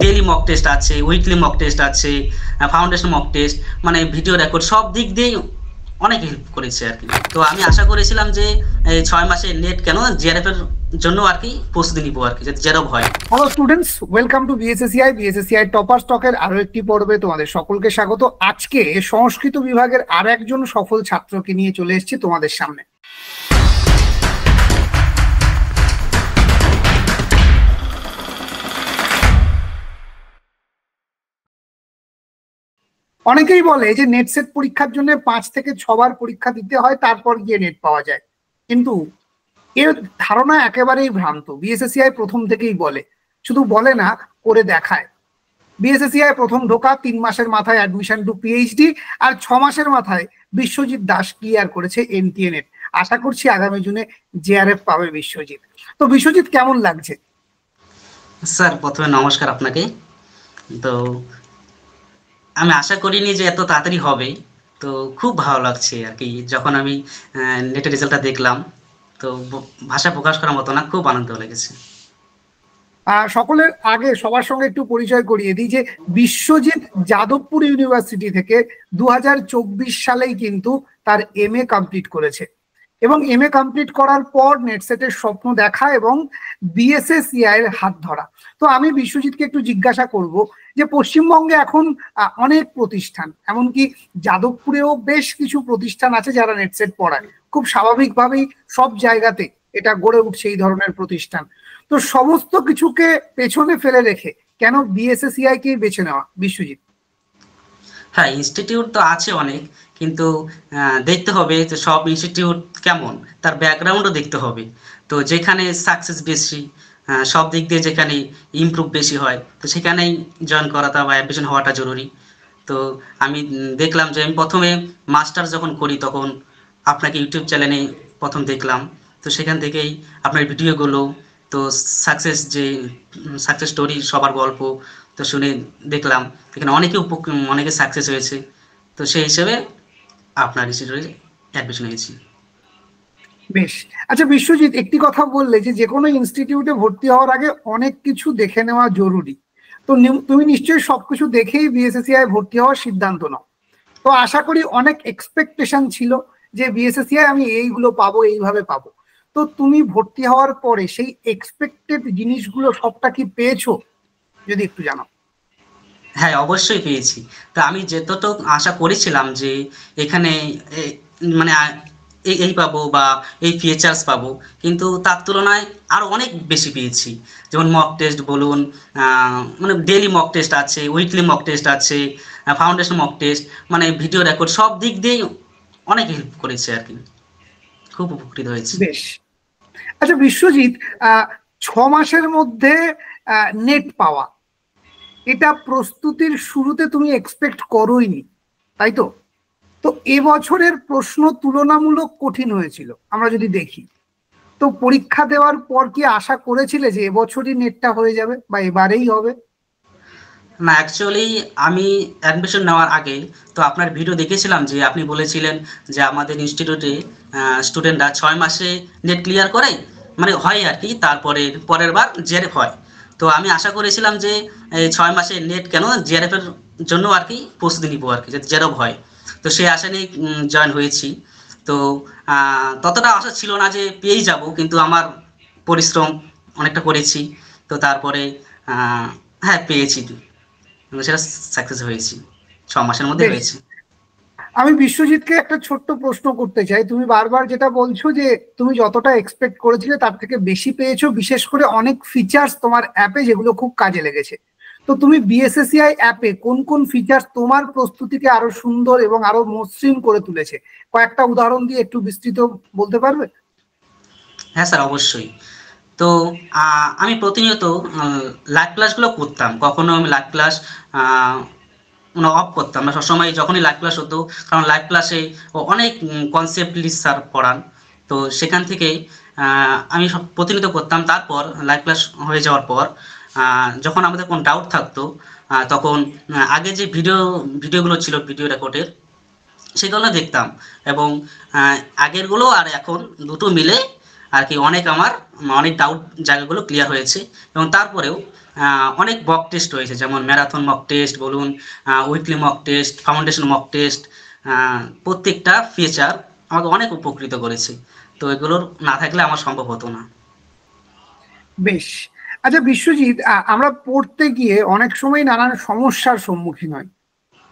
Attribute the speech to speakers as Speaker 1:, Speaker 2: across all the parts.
Speaker 1: Daily mock test আছে, weekly mock test আছে, foundation mock test, মানে ভিডিও রেকর্ড সব দিক দিয়েই অনেক হেল্প করেছে আর কি। তো আমি আশা করেছিলাম যে এই 6 মাসে নেট কেন জিআরএফ এর জন্য আর কি প্রস্তুতি নিব আর কি, যাতে জেরব হয়।
Speaker 2: Hello students, welcome to BSSCI topper স্টকের আরো একটি পর্বে তোমাদের সকলকে স্বাগত। আজকে সংস্কৃত বিভাগের আর একজন সফল ছাত্রকে নিয়ে চলে এসেছি তোমাদের সামনে। অনেকেই বলে যে নেট সেট পরীক্ষার জন্য 5 থেকে 6 বার পরীক্ষা দিতে হয়, তারপর গিয়ে নেট পাওয়া যায়। কিন্তু এর ধারণা একেবারেই ভ্রান্ত। বিএসএসসিআই প্রথম থেকেই বলে, শুধু বলে না, করে দেখায়। বিএসএসসিআই প্রথম ঢোকা 3 মাসের মাথায় অ্যাডমিশন টু পিএইচডি, আর 6 মাসের মাথায় বিশ্বজিৎ দাস ক্লিয়ার করেছে এনটিএ নেট। আশা করছি আগামী জুনে জেআরএফ পাবে বিশ্বজিৎ। তো বিশ্বজিৎ, কেমন লাগছে?
Speaker 1: স্যার প্রথমে নমস্কার আপনাকে। তো আমি আশা করিনি যে এত তাড়াতাড়ি হবে, তো খুব ভালো লাগছে আর কি। যখন আমি নেটের রেজাল্টটা দেখলাম, তো ভাষা প্রকাশ করার মতো না, খুব আনন্দ লেগেছে।
Speaker 2: সকলের আগে সবার সঙ্গে একটু পরিচয় করিয়ে দিই যে বিশ্বজিৎ যাদবপুর ইউনিভার্সিটি থেকে 2024 সালেই কিন্তু তার এমএ কমপ্লিট করেছে, এবং এমএ কমপ্লিট করার পর নেটসেটের স্বপ্ন দেখা এবং বিএসএসসিআই এর হাত ধরা। তো আমি বিশ্বজিৎকে একটু জিজ্ঞাসা করব যে পশ্চিমবঙ্গে এখন অনেক প্রতিষ্ঠান, এমনকি যাদবপুরেও বেশ কিছু প্রতিষ্ঠান আছে যারা নেটসেট পড়ায়। খুব স্বাভাবিকভাবেই সব জায়গাতে এটা গড়ে উঠছে এই ধরনের প্রতিষ্ঠান। তো সমস্ত কিছুকে পেছনে ফেলে রেখে কেন বিএসএসসিআই কে বেছে নেওয়া, বিশ্বজিৎ?
Speaker 1: হ্যাঁ, ইনস্টিটিউট তো আছে অনেক, কিন্তু দেখতে হবে যে সব ইনস্টিটিউট কেমন, তার ব্যাকগ্রাউন্ডও দেখতে হবে। তো যেখানে সাকসেস বেশি, সব দিক দিয়ে যেখানে ইমপ্রুভ বেশি হয়, তো সেখানেই জয়েন করাটা বা অ্যাডমিশন হওয়াটা জরুরি। তো আমি দেখলাম যে আমি প্রথমে মাস্টার যখন করি তখন আপনাকে ইউটিউব চ্যানেলে প্রথম দেখলাম। তো সেখান থেকেই আপনার ভিডিওগুলো, তো সাকসেস স্টোরি সবার গল্প তো শুনে দেখলাম এখানে অনেকে সাকসেস হয়েছে। তো সেই হিসেবে আপনার ইনস্টিটিউটে অ্যাডমিশন হয়েছি।
Speaker 2: বেশ। আচ্ছা বিশ্বজিৎ, একটি কথা বললে যে কোনো ইনস্টিটিউটে ভর্তি হওয়ার আগে অনেক কিছু দেখে নেওয়া জরুরি। তো তুমি নিশ্চয়ই সবকিছু দেখেই বিএসএসসিআই ভর্তি হওয়ার সিদ্ধান্ত নাও। তো আশা করি অনেক এক্সপেকটেশন ছিল যে বিএসএসসিআই আমি এইগুলো পাবো, এইভাবে পাবো। তো তুমি ভর্তি হওয়ার পরে সেই এক্সপেক্টেড জিনিসগুলো সবটা কি পেয়েছো, যদি একটু জানাও।
Speaker 1: হ্যাঁ, অবশ্যই পেয়েছি। তো আমি যতটুকু আশা করেছিলাম যে এখানে মানে এই পাবো বা এই ফিচার্স পাবো, কিন্তু তার তুলনায় আরো অনেক বেশি পেয়েছি। যেমন মক টেস্ট বলুন, মানে ডেইলি মক টেস্ট আছে, উইকলি মক টেস্ট আছে, ফাউন্ডেশন মক টেস্ট, মানে ভিডিও রেকর্ড সব দিক দিয়েই অনেক হেল্প করেছে আর কি। খুব উপকৃত হয়েছি।
Speaker 2: বেশ। আচ্ছা বিশ্বজিৎ, 6 মাসের মধ্যে নেট পাওয়া, এটা প্রস্তুতির শুরুতে তুমি এক্সপেক্ট করোইনি, তাই তো? তো এবছরের প্রশ্ন তুলনামূলক কঠিন হয়েছিল আমরা যদি দেখি। তো পরীক্ষা দেওয়ার পর কি আশা করেছিলে যে এবছরই নেটটা হয়ে যাবে বা এবারেই হবে?
Speaker 1: না, অ্যাকচুয়ালি আমি অ্যাডমিশন নেওয়ার আগে তো আপনার ভিডিও দেখেছিলাম যে আপনি বলেছিলেন যে আমাদের ইনস্টিটিউটে স্টুডেন্টরা 6 মাসে নেট ক্লিয়ার করে, মানে হয় আর কি, তারপরে পরের বার জিআরএফ হয়। তো আমি আশা করেছিলাম যে এই 6 মাসে নেট কেন জিআরএফ এর জন্য আর কি প্রস্তুতি নিব আর কি, যাতে জেরব হয়। তো সেই আশা নিয়ে জয়েন হয়েছি। তো ততটা আশা ছিল না যে পেয়েই যাব, কিন্তু আমার পরিশ্রম অনেকটা করেছি। তো তারপরে হ্যাঁ, পেয়েছি, সেটা সাকসেস হয়েছি, 6 মাসের মধ্যে
Speaker 2: বেশ।
Speaker 1: হয়েছে।
Speaker 2: আমি বিশ্বজিৎকে একটা ছোট্ট প্রশ্ন করতে চাই। তুমি বারবার যেটা বলছো যে তুমি যতটা এক্সপেক্ট করেছিলে তার থেকে বেশি পেয়েছো, বিশেষ করে অনেক ফিচার্স তোমার অ্যাপে যেগুলো খুব কাজে লেগেছে। তো তুমি বিএসএসসিআই অ্যাপে কোন কোন ফিচার্স তোমার প্রস্তুতিকে আরো সুন্দর এবং আরো মসৃণ করে তুলেছে, কয়েকটা উদাহরণ দিয়ে একটু বিস্তৃত বলতে পারবে?
Speaker 1: হ্যাঁ স্যার, অবশ্যই। তো আমি প্রতিনিয়ত লাইভ ক্লাসগুলো করতাম, কখনো আমি লাইভ ক্লাস মানে অফ করতাম না, সবসময় যখনই লাইভ ক্লাস হতো, কারণ লাইভ ক্লাসে অনেক কনসেপ্টলি স্যার পড়ান। তো সেখান থেকে আমি সব প্রতিনিয়ত করতাম। তারপর লাইভ ক্লাস হয়ে যাওয়ার পর যখন আমাদের কোনো ডাউট থাকতো, তখন আগে যে ভিডিওগুলো ছিল ভিডিও রেকর্ডের, সেগুলো দেখতাম। এবং আগেরগুলো আর এখন দুটো মিলে আর কি অনেক ডাউট জায়গাগুলো ক্লিয়ার হয়েছে। এবং তারপরেও অনেক মক টেস্ট হয়েছে, যেমন ম্যারাথন মক টেস্ট বলুন, weekly mock test, foundation mock test. প্রত্যেকটা ফিচার আমাকে অনেক উপকৃত করেছে। তো এগুলোর না থাকলে আমার সম্ভব হতো না।
Speaker 2: বেশ। আচ্ছা বিশ্বজিৎ, আমরা পড়তে গিয়ে অনেক সময় নানান সমস্যার সম্মুখীন হই।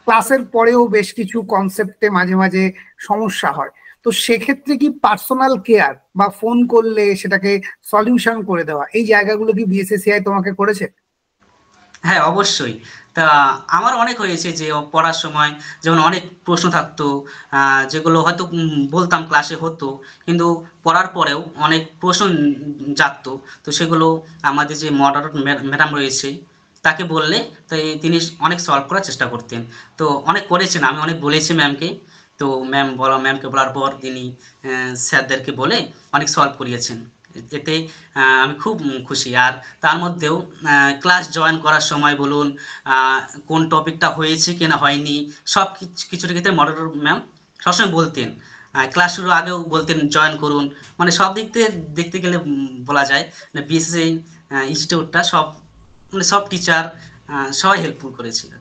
Speaker 2: ক্লাসের পরেও বেশ কিছু কনসেপ্টে মাঝে মাঝে সমস্যা হয়। তো সেক্ষেত্রে কি পার্সোনাল কেয়ার বা ফোন করলে সেটাকে সলিউশন করে দেওয়া, এই জায়গাগুলো কি বিএসএসিআই তোমাকে করেছে?
Speaker 1: হ্যাঁ, অবশ্যই। তা আমার অনেক হয়েছে যে পড়ার সময় যেমন অনেক প্রশ্ন থাকতো, যেগুলো হয়তো বলতাম ক্লাসে হতো, কিন্তু পড়ার পরেও অনেক প্রশ্ন জাগতো। তো সেগুলো আমাদের যে মডারেটর ম্যাডাম রয়েছে তাকে বললে তো তিনি অনেক সলভ করার চেষ্টা করতেন। তো অনেক করেছেন, আমি অনেক বলেছি ম্যামকে। তো ম্যামকে বলার পর তিনি স্যারদেরকে বলে অনেক সলভ করিয়েছেন। এতে আমি খুব খুশি। আর তার মধ্যেও ক্লাস জয়েন করার সময় বলুন, কোন টপিকটা হয়েছে কিনা হয়নি, সব কিছুটা ক্ষেত্রে মডারেটর ম্যাম সবসময় বলতেন। ক্লাস শুরুর আগেও বলতেন জয়েন করুন। মানে সব দিক থেকে দেখতে গেলে বলা যায় বিএসএসসি ইনস্টিটিউটটা সব মানে সব টিচার সবাই হেল্পফুল করেছিল।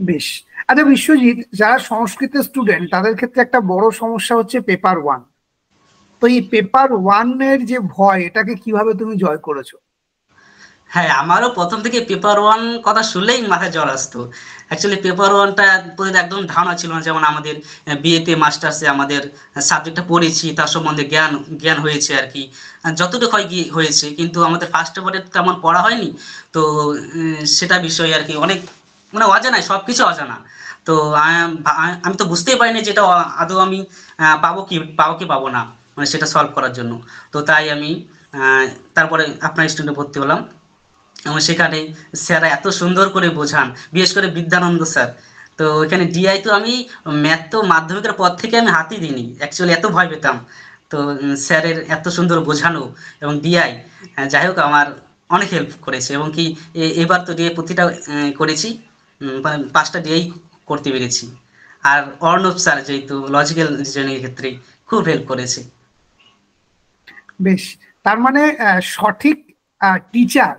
Speaker 2: বেশ। আচ্ছা বিশ্বজিৎ, যারা সংস্কৃতের স্টুডেন্ট তাদের ক্ষেত্রে একটা বড় সমস্যা হচ্ছে পেপার ওয়ান। তো এই পেপার ওয়ান এর যে ভয়, এটাকে কিভাবে তুমি জয় করেছো?
Speaker 1: হ্যাঁ, আমারও প্রথম থেকে পেপার ওয়ান কথা শুনলেই মাথায় জল আসতো। অ্যাকচুয়ালি পেপার ওয়ানটা একদম ধারণা ছিল না। যেমন আমাদের বিএতে মাস্টার্সে আমাদের সাবজেক্টটা পড়েছি, তার সম্বন্ধে জ্ঞান জ্ঞান হয়েছে আর কি, যতটুকু হয় কি হয়েছে, কিন্তু আমাদের ফার্স্ট পেপারে তেমন পড়া হয়নি। তো সেটা বিষয়ে আর কি অনেক মানে অজানাই, সব কিছু অজানা। তো আমি তো বুঝতেই পারিনি যেটা আদৌ আমি পাবো কি পাবো না, মানে সেটা সলভ করার জন্য। তো তাই আমি আহ, তারপরে আপনার স্টুডেন্টে ভর্তি হলাম, এবং সেখানে স্যাররা এত সুন্দর করে বোঝান, বিশেষ করে বিদ্যানন্দ স্যার। তো এখানে ডিআই তো আমি ম্যাথ তো মাধ্যমিকের পর থেকে আমি হাতই দিইনি, অ্যাকচুয়ালি এত ভয় পেতাম। তো স্যারের এত সুন্দর বোঝানো এবং ডিআই যাই হোক আমার অনেক হেল্প করেছে। এবং কি এবার তো ডিআই প্রতিটা করেছি, মানে 5টা ডিআই করতে পেরেছি। আর অর্ণব স্যার যেহেতু লজিক্যাল রিজনিং এর ক্ষেত্রে খুব হেল্প করেছে।
Speaker 2: বেশ। তার মানে সঠিক টিচার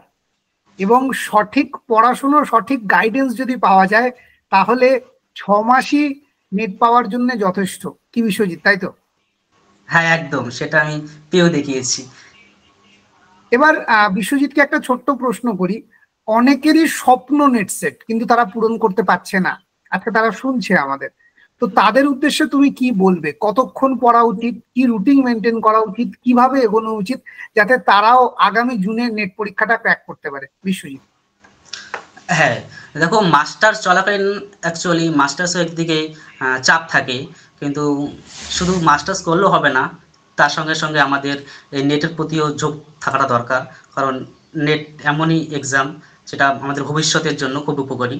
Speaker 2: এবং সঠিক পড়াশুনো, সঠিক গাইডেন্স যদি পাওয়া যায়, তাহলে 6 মাসই নেট পাওয়ার জন্য যথেষ্ট, কি বিশ্বজিৎ, তাই তো?
Speaker 1: হ্যাঁ, একদম সেটা আমি পেয়েও দেখিয়েছি।
Speaker 2: এবার বিশ্বজিৎকে একটা ছোট্ট প্রশ্ন করি। অনেকেরই স্বপ্ন নেট সেট, কিন্তু তারা পূরণ করতে পারছে না। আজকে তারা শুনছে আমাদের। তো তাদের উদ্দেশ্যে তুমি কি বলবে? কতক্ষণ পড়া উচিত, কি রুটিন মেনটেন করা উচিত, কিভাবে এগোনো উচিত, যাতে তারাও আগামী জুনের নেট পরীক্ষাটা ক্র্যাক করতে পারে? বিশ্বজিৎ।
Speaker 1: হ্যাঁ, দেখো মাস্টার্স চলাকালীন অ্যাকচুয়ালি মাস্টার্সের একদিকে চাপ থাকে, কিন্তু শুধু মাস্টার্স করলেও হবে না, তার সঙ্গে সঙ্গে আমাদের এই নেটের প্রতিও ঝোঁক থাকাটা দরকার। কারণ নেট এমনই এক্সাম যেটা আমাদের ভবিষ্যতের জন্য খুব উপকারী।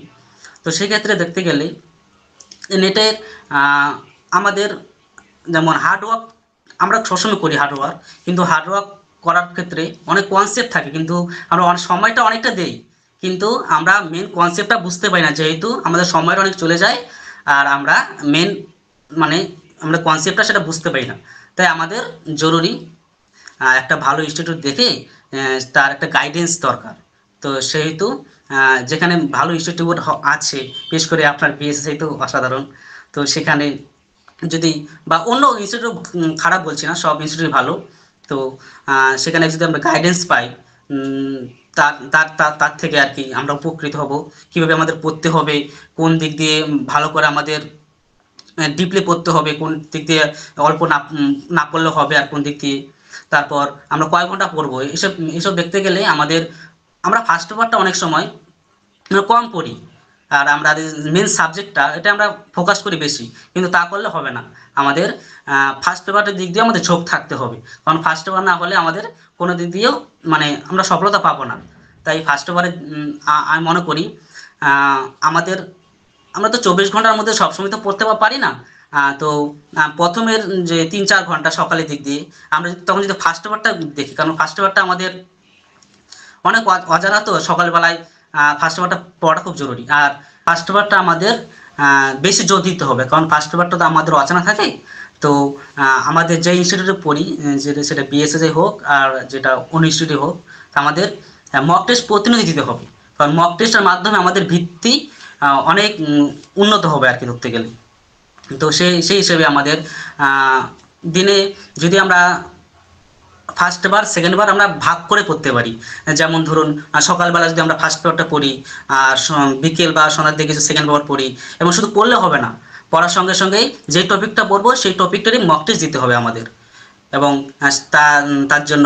Speaker 1: তো সেক্ষেত্রে দেখতে গেলে নেটের আমাদের যেমন হার্ডওয়ার্ক আমরা সবসময় করি হার্ডওয়ার্ক, কিন্তু হার্ডওয়ার্ক করার ক্ষেত্রে অনেক কনসেপ্ট থাকে, কিন্তু আমরা সময়টা অনেকটা দেই, কিন্তু আমরা মেন কনসেপ্টটা বুঝতে পারি না, যেহেতু আমাদের সময়টা অনেক চলে যায়। আর আমরা মেন মানে আমরা কনসেপ্টটা সেটা বুঝতে পারি না। তাই আমাদের জরুরি একটা ভালো ইনস্টিটিউট দেখে তার একটা গাইডেন্স দরকার। তো সেহেতু যেখানে ভালো ইনস্টিটিউট আছে, বিশেষ করে আপনার বিএসএসসি তো অসাধারণ। তো সেখানে যদি বা অন্য ইনস্টিটিউট খারাপ বলছি না, সব ইনস্টিটিউট ভালো। তো সেখানে যদি আমরা গাইডেন্স পাই, তার তার তার তার থেকে আর কি আমরা উপকৃত হব। কিভাবে আমাদের পড়তে হবে, কোন দিক দিয়ে ভালো করে আমাদের ডিপলি পড়তে হবে, কোন দিক দিয়ে অল্প না না পড়লে হবে, আর কোন দিক দিয়ে তারপর আমরা কয় ঘন্টা পড়বো, এসব এসব দেখতে গেলে আমরা ফার্স্ট পেপারটা অনেক সময় আমরা কম পড়ি। আর আমরা মেন সাবজেক্টটা এটা আমরা ফোকাস করি বেশি, কিন্তু তা করলে হবে না। আমাদের ফার্স্ট পেপারের দিক দিয়ে আমাদের ঝোঁক থাকতে হবে, কারণ ফার্স্ট পেপার না হলে আমাদের কোনো দিক দিয়েও মানে আমরা সফলতা পাবো না। তাই ফার্স্ট পেপারে আমি মনে করি আমাদের আমরা তো 24 ঘন্টার মধ্যে সবসময় তো পড়তে পারি না। তো প্রথমের যে 3-4 ঘন্টা সকালের দিক দিয়ে আমরা তখন যদি ফার্স্ট পেপারটা দেখি, কারণ ফার্স্ট পেপারটা আমাদের অনেক অজানা, তো সকালবেলায় ফার্স্ট পেপারটা পড়াটা খুব জরুরি। আর ফার্স্ট পেপারটা আমাদের বেশি জোর দিতে হবে, কারণ ফার্স্ট পেপারটা তো আমাদের অজানা থাকে। তো আমাদের যে ইনস্টিটিউটে পড়ি, যেটা সেটা বিএসএসআই হোক আর যেটা অন্য ইনস্টিটিউটে হোক, তা আমাদের মক টেস্ট প্রতিনিয়ত দিতে হবে, কারণ মক টেস্টের মাধ্যমে আমাদের ভিত্তি অনেক উন্নত হবে আর কি ধরতে গেলে। তো সেই হিসেবে আমাদের দিনে যদি আমরা ফার্স্ট বার সেকেন্ড বার আমরা ভাগ করে করতে পারি, যেমন ধরুন সকালবেলা যদি আমরা ফার্স্ট পেপারটা পড়ি, আর বিকেল বা সন্ধ্যার দিকে সেকেন্ড পেপার পড়ি, এবং শুধু পড়লে হবে না, পড়ার সঙ্গে সঙ্গেই যে টপিকটা পড়বো সেই টপিকটারই মক টেস্ট দিতে হবে আমাদের, এবং তার জন্য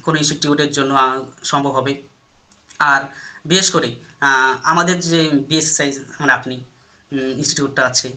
Speaker 1: কোনো ইনস্টিটিউটের জন্য সম্ভব হবে। আর বিশেষ করে আমাদের যে বিএসসি মানে আপনি ইনস্টিটিউটটা আছে